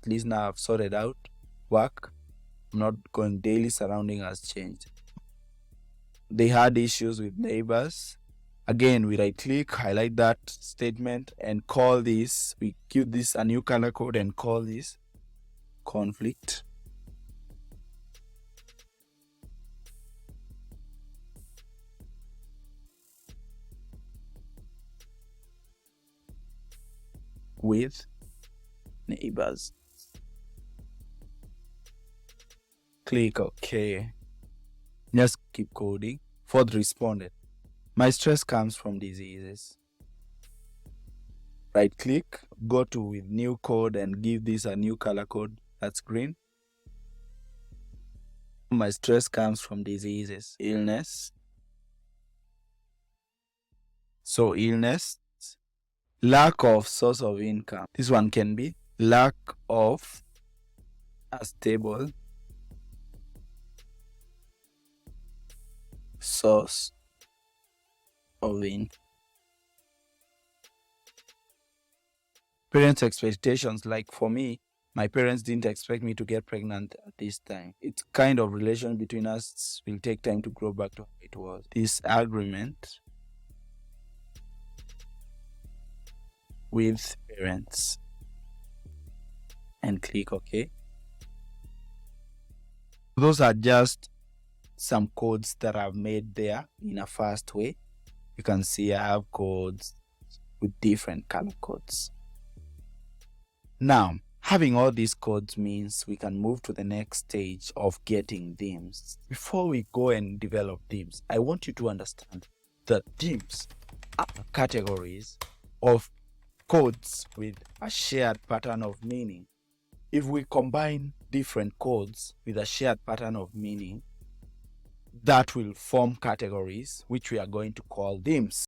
at least now I've sorted out work. I'm not going daily, surrounding has changed. They had issues with neighbors. Again, we right click, highlight that statement and call this, we give this a new color code and call this conflict. With neighbors. Click OK. Just keep coding. Fourth responded. My stress comes from diseases. Right click, go to with new code and give this a new color code. That's green. My stress comes from diseases. Illness. So illness. Lack of source of income. This one can be lack of a stable source of income. Parents' expectations, like for me, my parents didn't expect me to get pregnant at this time. It's kind of relation between us will take time to grow back to how it was. This agreement with parents and click OK. Those are just some codes that I've made there in a fast way. You can see I have codes with different color codes. Now, having all these codes means we can move to the next stage of getting themes. Before we go and develop themes, I want you to understand that themes are categories of codes with a shared pattern of meaning. If we combine different codes with a shared pattern of meaning, that will form categories which we are going to call themes.